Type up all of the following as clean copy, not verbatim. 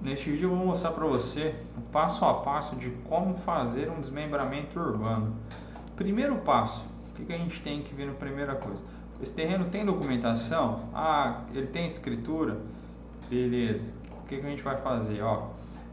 Neste vídeo eu vou mostrar para você o passo a passo de como fazer um desmembramento urbano. Primeiro passo, o que a gente tem que ver na primeira coisa? Esse terreno tem documentação? Ah, ele tem escritura? Beleza. O que a gente vai fazer?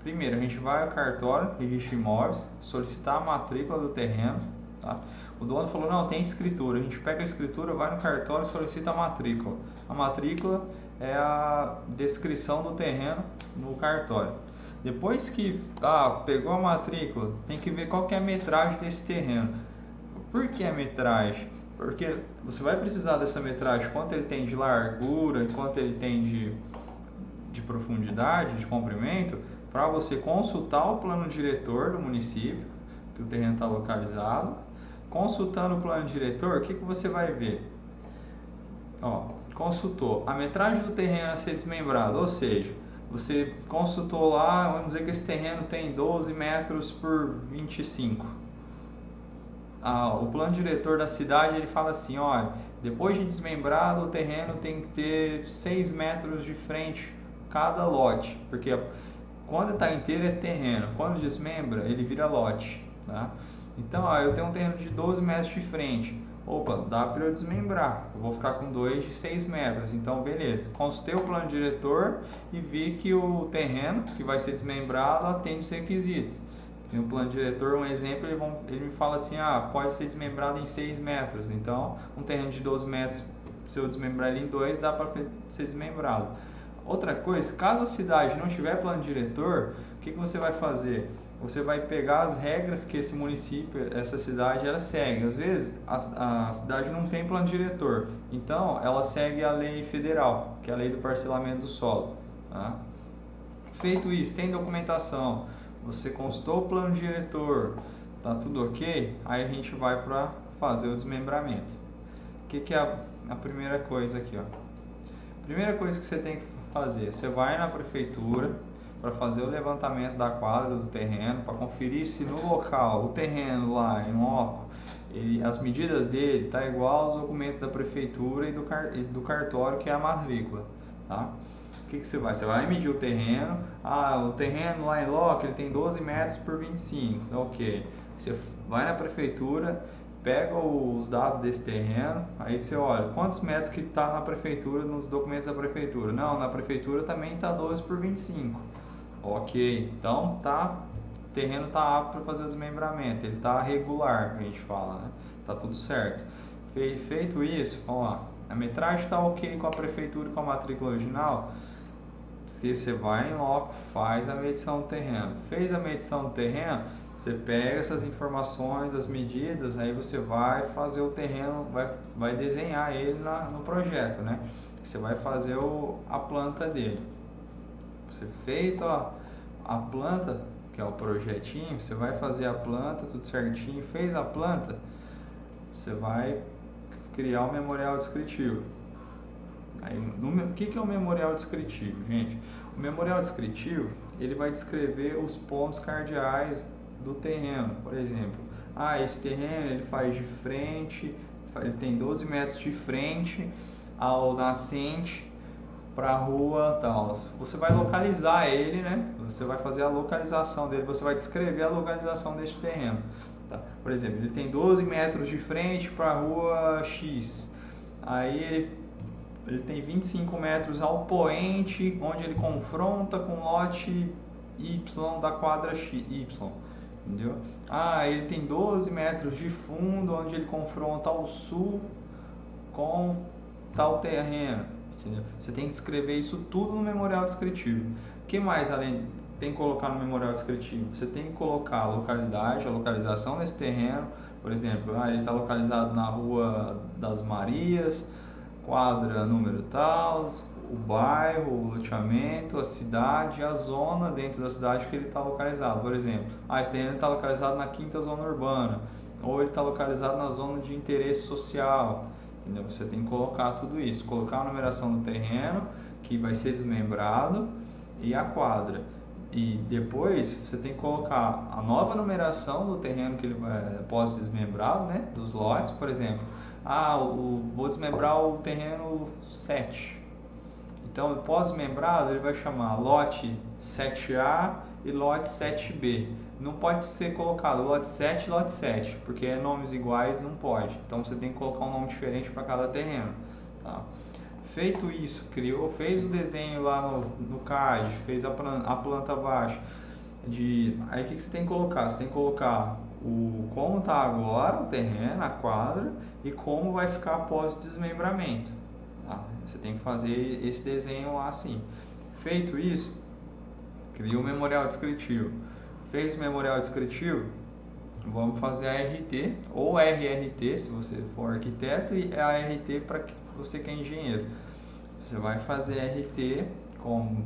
Primeiro a gente vai ao cartório, registro de imóveis, solicitar a matrícula do terreno. Tá? O dono falou, não, tem escritura. A gente pega a escritura, vai no cartório e solicita a matrícula. A matrícula é a descrição do terreno no cartório. Depois que pegou a matrícula, tem que ver qual que é a metragem desse terreno. Por que a metragem? Porque você vai precisar dessa metragem, quanto ele tem de largura, quanto ele tem de profundidade, de comprimento, para você consultar o plano diretor do município, que o terreno está localizado. Consultando o plano diretor, o que você vai ver? Consultou a metragem do terreno a ser desmembrado, ou seja, você consultou lá, vamos dizer que esse terreno tem 12 metros por 25. O plano diretor da cidade ele fala assim, olha, depois de desmembrado o terreno tem que ter 6 metros de frente cada lote, porque quando está inteiro é terreno, quando desmembra ele vira lote, tá? Então, eu tenho um terreno de 12 metros de frente. Opa, dá para eu desmembrar. Eu vou ficar com dois de 6 metros. Então, beleza. Consultei o plano diretor e vi que o terreno que vai ser desmembrado atende os requisitos. Tem o plano diretor, um exemplo, ele me fala assim, pode ser desmembrado em 6 metros. Então, um terreno de 12 metros, se eu desmembrar ele em 2, dá para ser desmembrado. Outra coisa, caso a cidade não tiver plano diretor, o que você vai fazer? Você vai pegar as regras que esse município, essa cidade, ela segue. Às vezes, a cidade não tem plano diretor, então ela segue a lei federal, que é a lei do parcelamento do solo. Tá? Feito isso, tem documentação, você consultou o plano diretor, tá tudo ok? Aí a gente vai para fazer o desmembramento. O que é a primeira coisa aqui? Primeira coisa que você tem que fazer, você vai na prefeitura para fazer o levantamento da quadra do terreno, para conferir se no local, o terreno lá em loco, as medidas dele tá igual aos documentos da prefeitura e do cartório, que é a matrícula, tá? O que você vai? Você vai medir o terreno, o terreno lá em loco ele tem 12 metros por 25, ok. Você vai na prefeitura, pega os dados desse terreno, aí você olha quantos metros que está na prefeitura, nos documentos da prefeitura. Não, na prefeitura também está 12 por 25. Ok, então o terreno está apto para fazer o desmembramento, ele está regular, a gente fala, né? Tá tudo certo. Feito isso, vamos lá. A metragem está ok com a prefeitura e com a matrícula original. Você vai em loco, faz a medição do terreno. Fez a medição do terreno, você pega essas informações, as medidas, aí você vai fazer o terreno, vai desenhar ele no projeto, né? Você vai fazer a planta dele. Você fez a planta, que é o projetinho, você vai fazer a planta, tudo certinho. Fez a planta, você vai criar um memorial descritivo. Aí, o que é o memorial descritivo, gente? O memorial descritivo, ele vai descrever os pontos cardeais do terreno. Por exemplo, esse terreno ele faz de frente, ele tem 12 metros de frente ao nascente para a rua tal. Você vai localizar ele, né? Você vai fazer a localização dele, você vai descrever a localização deste terreno. Tá? Por exemplo, ele tem 12 metros de frente para a rua X. Aí ele tem 25 metros ao poente, onde ele confronta com o lote Y da quadra Y. Entendeu? Ele tem 12 metros de fundo, onde ele confronta ao sul com tal terreno. Entendeu? Você tem que escrever isso tudo no memorial descritivo. O que mais tem que colocar no memorial descritivo? Você tem que colocar a localidade, a localização desse terreno. Por exemplo, ele está localizado na Rua das Marias, quadra número tal, o bairro, o loteamento, a cidade, a zona dentro da cidade que ele está localizado. Por exemplo, esse terreno está localizado na 5ª zona urbana, ou ele está localizado na zona de interesse social. Entendeu? Você tem que colocar tudo isso, colocar a numeração do terreno que vai ser desmembrado e a quadra. E depois você tem que colocar a nova numeração do terreno que ele pode ser desmembrado, né? Dos lotes, por exemplo. Vou desmembrar o terreno 7. Então, pós-desmembrado, ele vai chamar lote 7A e lote 7B. Não pode ser colocado lote 7 e lote 7, porque é nomes iguais, não pode. Então, você tem que colocar um nome diferente para cada terreno. Tá? Feito isso, fez o desenho lá no CAD, fez a planta baixa. Aí o que você tem que colocar? Você tem que colocar como está agora o terreno, a quadra, e como vai ficar após o desmembramento. Tá? Você tem que fazer esse desenho lá assim. Feito isso, cria o memorial descritivo. Fez o memorial descritivo, vamos fazer a RT ou RRT se você for arquiteto, e a RT para você que é engenheiro. Você vai fazer RT com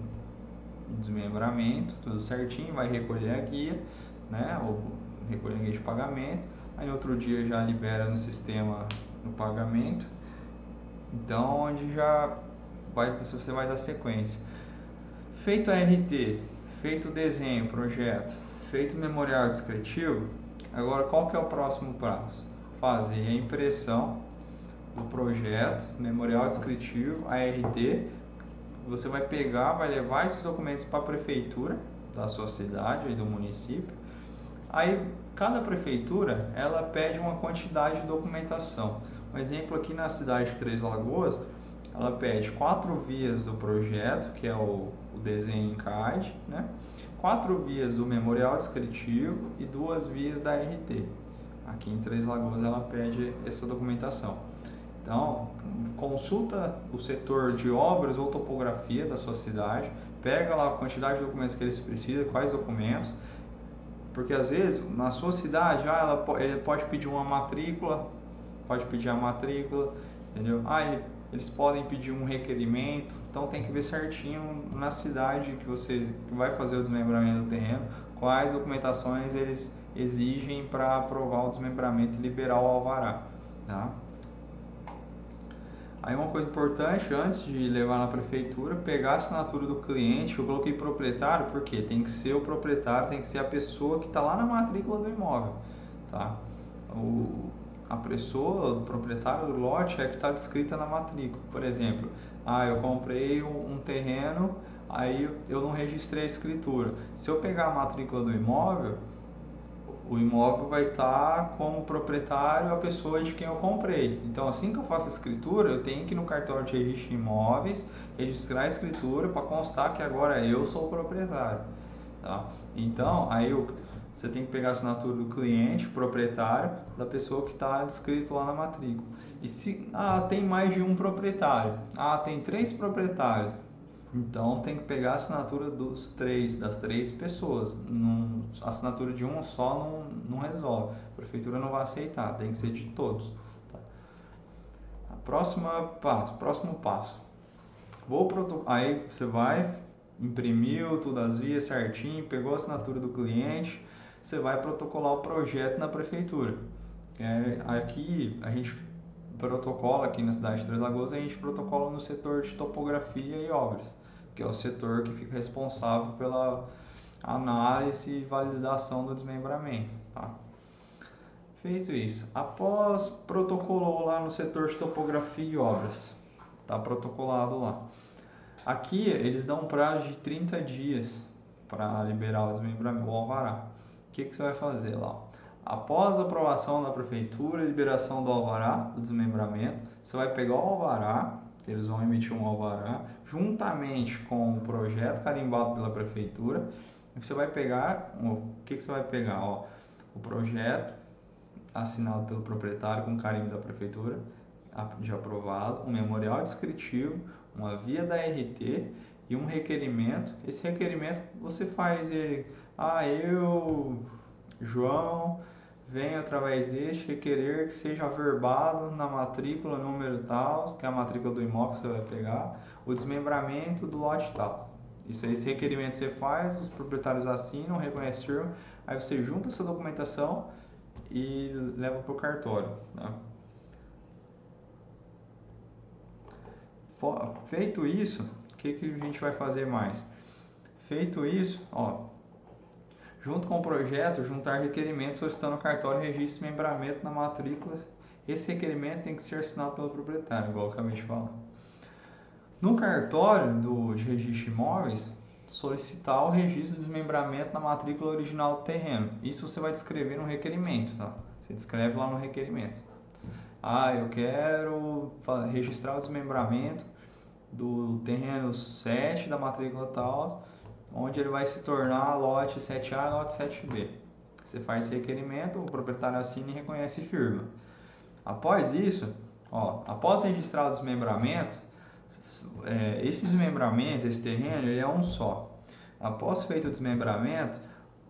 desmembramento, tudo certinho, vai recolher a guia, né? Ou recolher a guia de pagamento. Aí no outro dia já libera no sistema no pagamento. Então onde você vai dar sequência. Feito a RT, feito o desenho, projeto, feito o memorial descritivo, agora qual que é o próximo passo? Fazer a impressão do projeto, memorial descritivo, a RT. Você vai pegar, vai levar esses documentos para a prefeitura da sua cidade e do município. Aí cada prefeitura ela pede uma quantidade de documentação. Um exemplo aqui na cidade de Três Lagoas, ela pede 4 vias do projeto, que é o desenho em CAD, né? 4 vias do memorial descritivo e 2 vias da RT. Aqui em Três Lagoas ela pede essa documentação. Então, consulta o setor de obras ou topografia da sua cidade, pega lá a quantidade de documentos que eles precisam, quais documentos, porque às vezes na sua cidade ele pode pedir uma matrícula, entendeu? Eles podem pedir um requerimento, então tem que ver certinho na cidade que você vai fazer o desmembramento do terreno, quais documentações eles exigem para aprovar o desmembramento e liberar o alvará, tá? Aí uma coisa importante, antes de levar na prefeitura, pegar a assinatura do cliente. Eu coloquei proprietário porque tem que ser o proprietário, tem que ser a pessoa que está lá na matrícula do imóvel, tá? A pessoa, o proprietário do lote é que está descrita na matrícula. Por exemplo, eu comprei um terreno, aí eu não registrei a escritura. Se eu pegar a matrícula do imóvel, o imóvel vai estar como proprietário a pessoa de quem eu comprei. Então, assim que eu faço a escritura, eu tenho que ir no cartório de registro de imóveis, registrar a escritura para constar que agora eu sou o proprietário. Tá? Então, você tem que pegar a assinatura do cliente, proprietário, da pessoa que está descrito lá na matrícula. E se tem mais de um proprietário, tem 3 proprietários, então tem que pegar a assinatura das 3 pessoas. A assinatura de um só não resolve. A prefeitura não vai aceitar, tem que ser de todos. Tá? Próximo passo. Aí você vai, imprimiu todas as vias certinho, pegou a assinatura do cliente, você vai protocolar o projeto na prefeitura. Aqui a gente protocola, aqui na cidade de Três Lagoas, a gente protocola no setor de topografia e obras, que é o setor que fica responsável pela análise e validação do desmembramento. Tá? Feito isso, após protocolou lá no setor de topografia e obras, está protocolado lá. Aqui eles dão um prazo de 30 dias para liberar o desmembramento, o alvará. O que você vai fazer lá? Após a aprovação da prefeitura e liberação do alvará, do desmembramento, você vai pegar o alvará, eles vão emitir um alvará, juntamente com o projeto carimbado pela prefeitura. Você vai pegar, o que você vai pegar? O projeto assinado pelo proprietário com carimbo da prefeitura, de aprovado, um memorial descritivo, uma via da RT e um requerimento. Esse requerimento você faz ele, João, venho através deste requerer que seja averbado na matrícula número tal, que é a matrícula do imóvel que você vai pegar, o desmembramento do lote tal. Esse requerimento você faz, os proprietários assinam, reconhecem firma, aí você junta essa documentação e leva para o cartório. Tá? Feito isso, o que a gente vai fazer mais? Feito isso, junto com o projeto, juntar requerimentos solicitando o cartório e registro de desmembramento na matrícula. Esse requerimento tem que ser assinado pelo proprietário, igual eu acabei de falar. No cartório de registro de imóveis, solicitar o registro de desmembramento na matrícula original do terreno. Isso você vai descrever no requerimento, tá? Você descreve lá no requerimento. Eu quero registrar o desmembramento do terreno 7 da matrícula tal, onde ele vai se tornar lote 7A e lote 7B. Você faz esse requerimento, o proprietário assina e reconhece e firma. Após isso, após registrar o desmembramento, esse desmembramento, esse terreno, ele é um só. Após feito o desmembramento,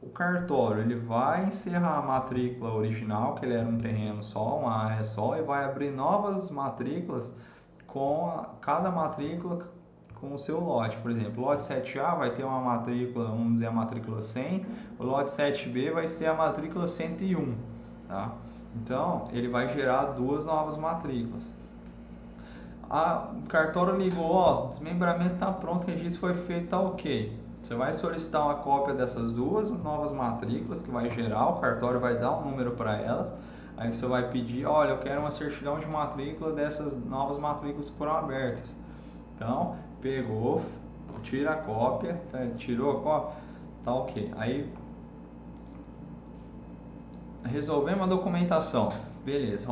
o cartório ele vai encerrar a matrícula original, que ele era um terreno só, uma área só, e vai abrir novas matrículas com cada matrícula com o seu lote. Por exemplo, o lote 7A vai ter uma matrícula, vamos dizer, a matrícula 100, o lote 7B vai ser a matrícula 101, tá? Então, ele vai gerar duas novas matrículas. O cartório ligou, desmembramento está pronto, o registro foi feito, está ok. Você vai solicitar uma cópia dessas duas novas matrículas que vai gerar, o cartório vai dar um número para elas. Aí você vai pedir, olha, eu quero uma certidão de matrícula dessas novas matrículas que foram abertas. Então, pegou, tira a cópia, tirou a cópia, tá ok. Aí, resolvemos a documentação, beleza,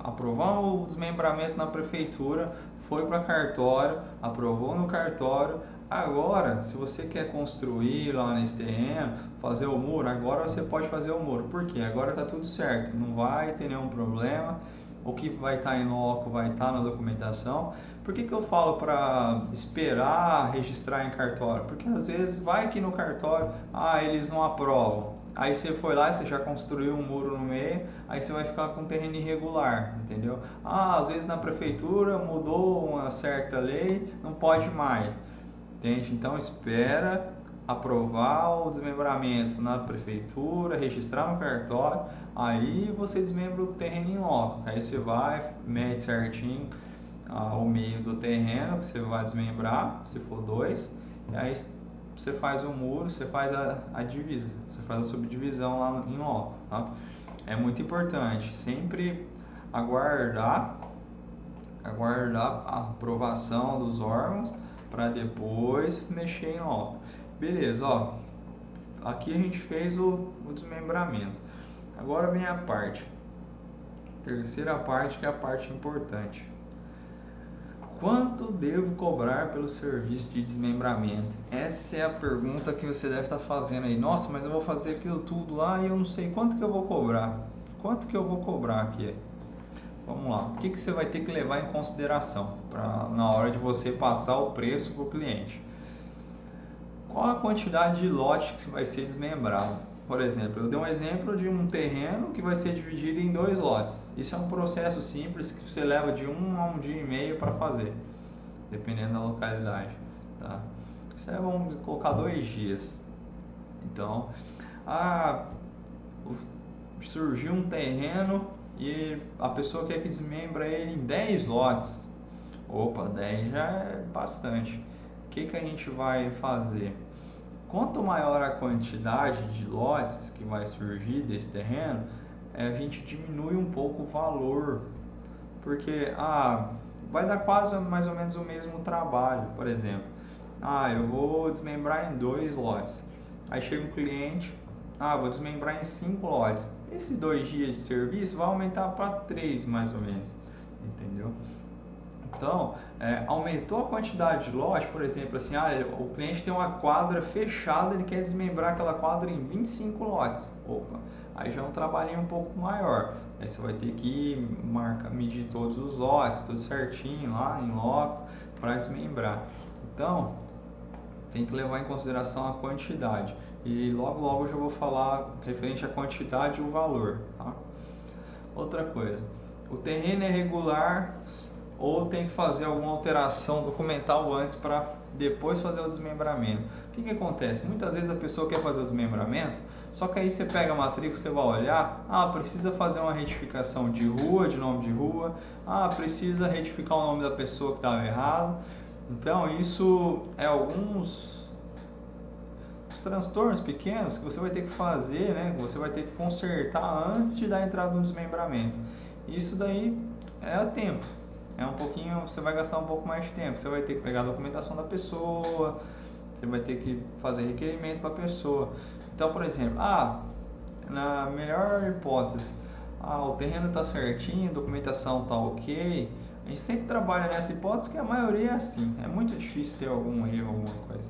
aprovamos o desmembramento na prefeitura, foi para cartório, aprovou no cartório. Agora, se você quer construir lá nesse terreno, fazer o muro, agora você pode fazer o muro. Por quê? Agora está tudo certo, não vai ter nenhum problema. O que vai estar em loco vai estar na documentação. Por que eu falo para esperar registrar em cartório? Porque às vezes vai que no cartório, eles não aprovam. Aí você foi lá e você já construiu um muro no meio, aí você vai ficar com um terreno irregular, entendeu? Às vezes na prefeitura mudou uma certa lei, não pode mais. Entende? Então espera aprovar o desmembramento na prefeitura, registrar no cartório, aí você desmembra o terreno em loco. Aí você vai, mede certinho o meio do terreno que você vai desmembrar, se for 2, e aí você faz o muro, você faz a divisa, você faz a subdivisão lá em loco, tá? É muito importante sempre aguardar a aprovação dos órgãos para depois mexer em loco. Beleza, aqui a gente fez o desmembramento. Agora vem a terceira parte, que é a parte importante. Quanto devo cobrar pelo serviço de desmembramento? Essa é a pergunta que você deve estar fazendo aí. Nossa, mas eu vou fazer aquilo tudo lá e eu não sei quanto que eu vou cobrar. Quanto que eu vou cobrar aqui? Vamos lá. O que você vai ter que levar em consideração na hora de você passar o preço para o cliente? Qual a quantidade de lote que vai ser desmembrado? Por exemplo, eu dei um exemplo de um terreno que vai ser dividido em 2 lotes. Isso é um processo simples que você leva de 1 a 1 dia e meio para fazer, dependendo da localidade, tá? Isso aí vamos colocar 2 dias. Então, surgiu um terreno e a pessoa quer que desmembra ele em 10 lotes. Opa, 10 já é bastante. O que a gente vai fazer? Quanto maior a quantidade de lotes que vai surgir desse terreno, a gente diminui um pouco o valor, porque vai dar quase mais ou menos o mesmo trabalho. Por exemplo, eu vou desmembrar em 2 lotes. Aí chega um cliente, vou desmembrar em 5 lotes. Esses 2 dias de serviço vai aumentar para 3 mais ou menos, entendeu? Então, aumentou a quantidade de lote, por exemplo, assim, o cliente tem uma quadra fechada, ele quer desmembrar aquela quadra em 25 lotes. Opa, aí já é um trabalhinho um pouco maior. Aí você vai ter que medir todos os lotes, tudo certinho lá em loco para desmembrar. Então, tem que levar em consideração a quantidade. E logo eu já vou falar referente à quantidade e o valor, tá? Outra coisa, o terreno é regular ou tem que fazer alguma alteração documental antes para depois fazer o desmembramento. O que acontece? Muitas vezes a pessoa quer fazer o desmembramento, só que aí você pega a matrícula, você vai olhar, precisa fazer uma retificação de rua, de nome de rua, precisa retificar o nome da pessoa que estava errado. Então isso é alguns transtornos pequenos que você vai ter que fazer, né? Você vai ter que consertar antes de dar entrada no desmembramento. Isso daí é a tempo. é um pouquinho, você vai gastar um pouco mais de tempo. Você vai ter que pegar a documentação da pessoa, você vai ter que fazer requerimento para a pessoa. Então, por exemplo, na melhor hipótese, o terreno está certinho, a documentação está ok. A gente sempre trabalha nessa hipótese que a maioria é assim. É muito difícil ter algum erro, alguma coisa.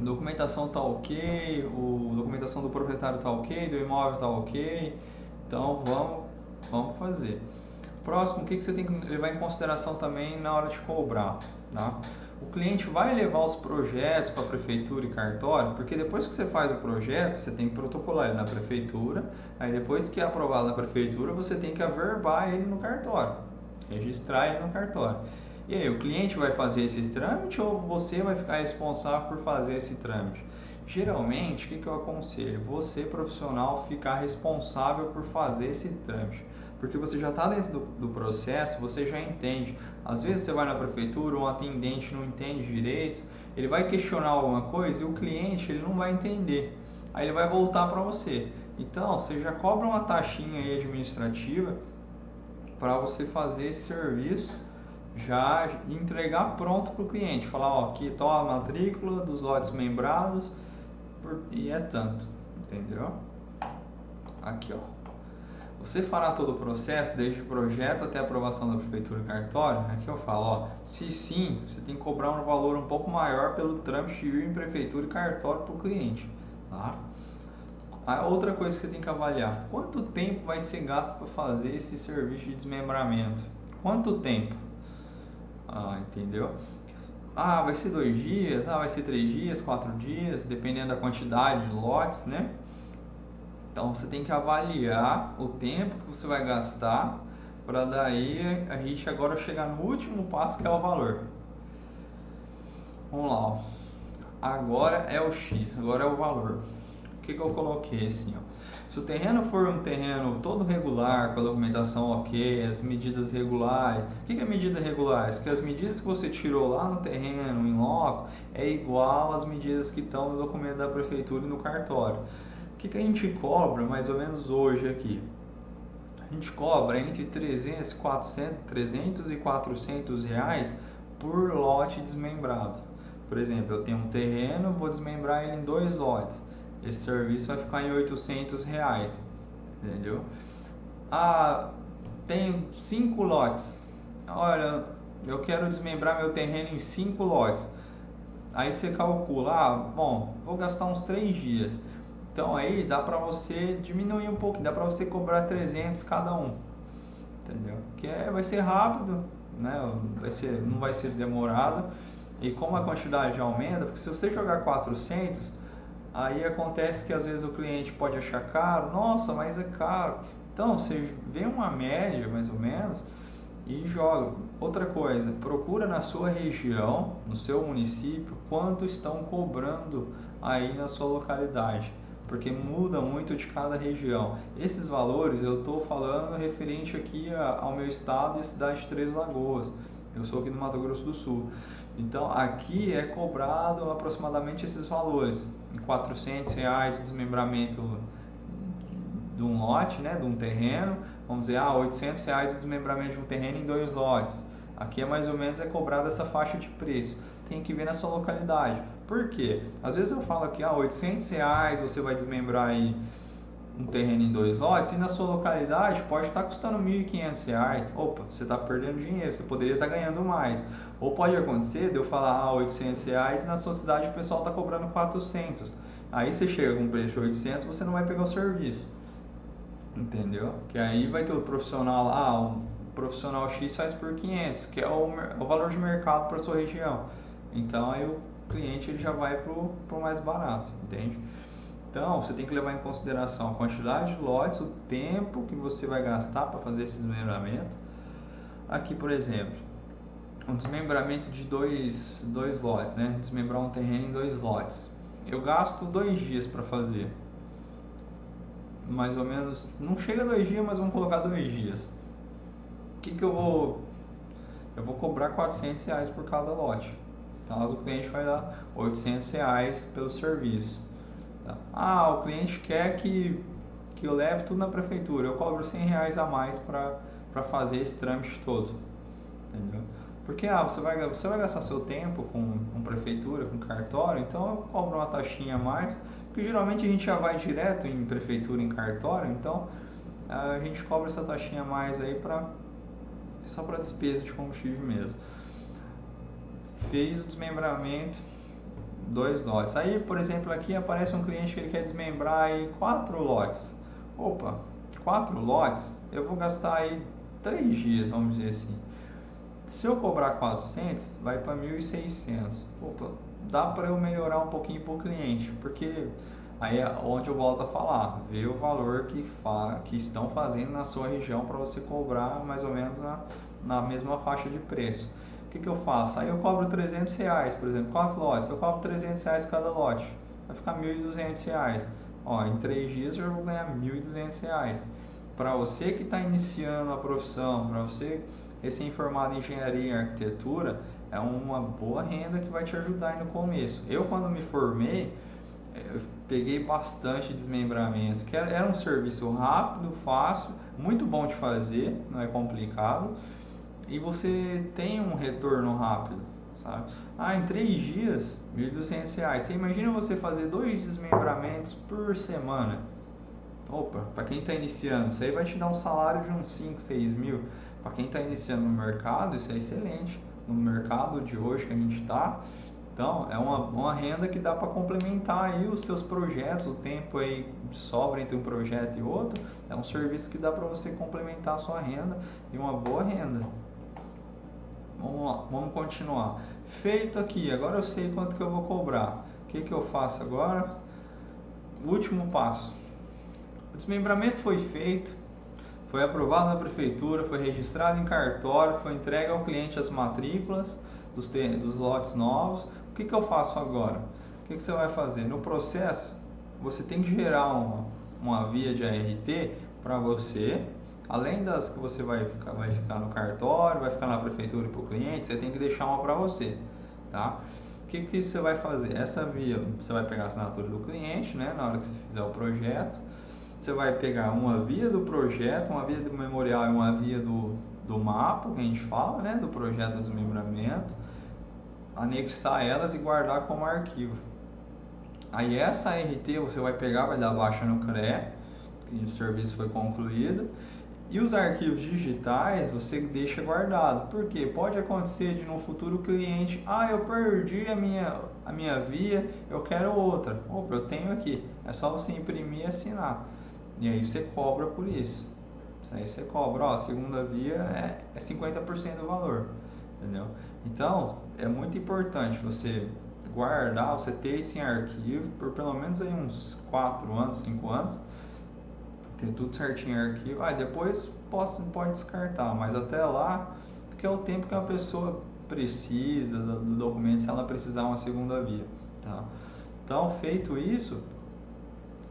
A documentação está ok, a documentação do proprietário está ok, do imóvel está ok. Então vamos fazer. Próximo, o que você tem que levar em consideração também na hora de cobrar, tá? O cliente vai levar os projetos para a prefeitura e cartório, porque depois que você faz o projeto, você tem que protocolar ele na prefeitura, aí depois que é aprovado na prefeitura, você tem que averbar ele no cartório, registrar ele no cartório. E aí, o cliente vai fazer esse trâmite ou você vai ficar responsável por fazer esse trâmite? Geralmente, o que eu aconselho? Você, profissional, ficar responsável por fazer esse trâmite. Porque você já está dentro do processo, você já entende. Às vezes você vai na prefeitura, um atendente não entende direito, ele vai questionar alguma coisa e o cliente ele não vai entender. Aí ele vai voltar para você. Então, você já cobra uma taxinha aí administrativa para você fazer esse serviço, já entregar pronto para o cliente. Falar, ó, aqui está a matrícula dos lotes membrados e é tanto, entendeu? Aqui, ó. Você fará todo o processo, desde o projeto até a aprovação da prefeitura e cartório. Aqui eu falo, ó, se sim, você tem que cobrar um valor um pouco maior pelo trâmite de ir em prefeitura e cartório para o cliente, tá? A outra coisa que você tem que avaliar, quanto tempo vai ser gasto para fazer esse serviço de desmembramento? Quanto tempo? Entendeu? Vai ser 2 dias, vai ser 3 dias, 4 dias, dependendo da quantidade de lotes, né? Então você tem que avaliar o tempo que você vai gastar para daí a gente agora chegar no último passo, que é o valor. Vamos lá, ó. Agora é o X, agora é o valor. O que eu coloquei assim, ó. Se o terreno for um terreno todo regular, com a documentação ok, as medidas regulares. O que é medida regulares? Que as medidas que você tirou lá no terreno, em loco, é igual às medidas que estão no documento da prefeitura e no cartório. O que a gente cobra mais ou menos hoje aqui? A gente cobra entre 300 e 400 reais por lote desmembrado. Por exemplo, eu tenho um terreno, vou desmembrar ele em 2 lotes. Esse serviço vai ficar em 800 reais, entendeu? Tenho 5 lotes. Olha, eu quero desmembrar meu terreno em 5 lotes. Aí você calcula, bom, vou gastar uns 3 dias. Então aí dá para você diminuir um pouco, dá para você cobrar 300 cada um, entendeu? Que vai ser rápido, né? Não vai ser demorado. E como a quantidade aumenta, porque se você jogar 400, aí acontece que às vezes o cliente pode achar caro, nossa, mas é caro. Então você vê uma média mais ou menos e joga. Outra coisa, procura na sua região, no seu município, quanto estão cobrando aí na sua localidade, porque muda muito de cada região. Esses valores eu estou falando referente aqui ao meu estado e a cidade de Três Lagoas. Eu sou aqui no Mato Grosso do Sul. Então aqui é cobrado aproximadamente esses valores. Em 400 reais o desmembramento de um lote, né, de um terreno. Vamos dizer, 800 reais o desmembramento de um terreno em 2 lotes. Aqui é mais ou menos cobrado essa faixa de preço. Tem que ver na sua localidade. Por quê? Às vezes eu falo aqui, 800 reais você vai desmembrar aí um terreno em 2 lotes e na sua localidade pode estar custando 1.500 reais. Opa, você está perdendo dinheiro, você poderia estar ganhando mais. Ou pode acontecer de eu falar 800 reais e na sua cidade o pessoal está cobrando 400. Aí você chega com um preço de 800, você não vai pegar o serviço. Entendeu? Que aí vai ter o profissional lá, o profissional X faz por 500, que é o valor de mercado para sua região. Então aí o cliente ele já vai pro mais barato, entende? Então você tem que levar em consideração a quantidade de lotes, o tempo que você vai gastar para fazer esse desmembramento. Aqui, por exemplo, um desmembramento de dois lotes, né? Desmembrar um terreno em 2 lotes. Eu gasto 2 dias para fazer. Mais ou menos, não chega a 2 dias, mas vamos colocar 2 dias. O que eu vou? Eu vou cobrar 400 reais por cada lote. Então o cliente vai dar 800 reais pelo serviço. O cliente quer que eu leve tudo na prefeitura. Eu cobro 100 reais a mais para fazer esse trâmite todo. entendeu? Porque você vai gastar seu tempo com prefeitura, com cartório, então eu cobro uma taxinha a mais, porque geralmente a gente já vai direto em prefeitura, em cartório, então a gente cobra essa taxinha a mais aí só para despesa de combustível mesmo. Fez o desmembramento, 2 lotes. Aí, por exemplo, aqui aparece um cliente que ele quer desmembrar aí 4 lotes. Opa, 4 lotes, eu vou gastar aí 3 dias, vamos dizer assim. Se eu cobrar 400, vai para 1.600. Opa, dá para eu melhorar um pouquinho para o cliente, porque aí é onde eu volto a falar, ver o valor que estão fazendo na sua região para você cobrar mais ou menos na mesma faixa de preço. O que eu faço? Aí eu cobro R$300, por exemplo, 4 lotes, eu cobro R$300 cada lote, vai ficar R$1.200. Ó, em 3 dias eu vou ganhar R$1.200. Para você que está iniciando a profissão, para você recém-formado em engenharia e arquitetura, é uma boa renda que vai te ajudar aí no começo. Eu, quando me formei, eu peguei bastante desmembramentos, que era um serviço rápido, fácil, muito bom de fazer, não é complicado, e você tem um retorno rápido, sabe? Em 3 dias, R$1.200. Você imagina você fazer 2 desmembramentos por semana. Opa, para quem está iniciando, isso aí vai te dar um salário de uns 5, 6 mil. Para quem está iniciando no mercado, isso é excelente. No mercado de hoje que a gente está, então é uma renda que dá para complementar aí os seus projetos, o tempo aí de sobra entre um projeto e outro, é um serviço que dá para você complementar a sua renda e uma boa renda. Vamos lá, vamos continuar. Feito aqui, agora eu sei quanto que eu vou cobrar. O que eu faço agora? O último passo. O desmembramento foi feito, foi aprovado na prefeitura, foi registrado em cartório, foi entregue ao cliente as matrículas dos lotes novos. O que eu faço agora? O que você vai fazer? No processo, você tem que gerar uma via de ART para você, além das que você vai ficar no cartório, vai ficar na prefeitura e para o cliente, você tem que deixar uma para você, tá? O que você vai fazer? Essa via, você vai pegar a assinatura do cliente, né, na hora que você fizer o projeto. Você vai pegar uma via do projeto, uma via do memorial e uma via do mapa, que a gente fala, né, do projeto do desmembramento, anexar elas e guardar como arquivo. Aí essa ART você vai pegar, vai dar baixa no CREA, que o serviço foi concluído, e os arquivos digitais você deixa guardado. Porque pode acontecer de no futuro o cliente, eu perdi a minha via, eu quero outra. Opa, eu tenho aqui. É só você imprimir e assinar. E aí você cobra por isso. Aí você cobra, a segunda via é 50% do valor, entendeu? Então, é muito importante você guardar, você ter esse arquivo por pelo menos aí uns 4 anos, 5 anos, ter tudo certinho em arquivo. Depois pode descartar, mas até lá, porque é o tempo que a pessoa precisa do documento, se ela precisar uma segunda via, tá? Então, feito isso,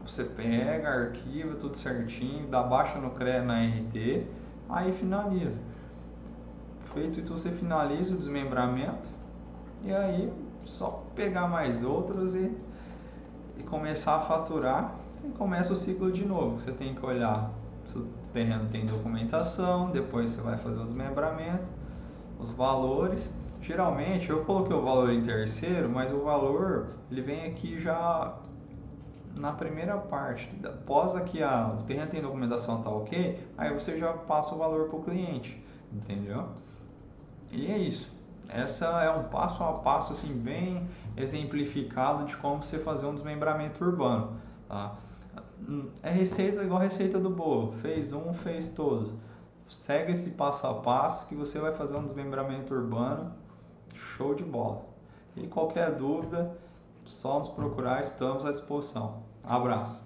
você pega, arquiva tudo certinho, dá baixa no CREA na RT, aí finaliza. Feito isso, você finaliza o desmembramento e aí só pegar mais outros e começar a faturar e começa o ciclo de novo. Você tem que olhar se o terreno tem documentação, depois você vai fazer o desmembramento, os valores. Geralmente eu coloquei o valor em terceiro, mas o valor ele vem aqui já na primeira parte. Após aqui o terreno tem documentação, tá ok, aí você já passa o valor para o cliente, entendeu? E é isso. Essa é um passo a passo assim bem exemplificado de como você fazer um desmembramento urbano, tá? É receita igual a receita do bolo, fez um, fez todos. Segue esse passo a passo que você vai fazer um desmembramento urbano show de bola. E qualquer dúvida, só nos procurar, estamos à disposição. Abraço!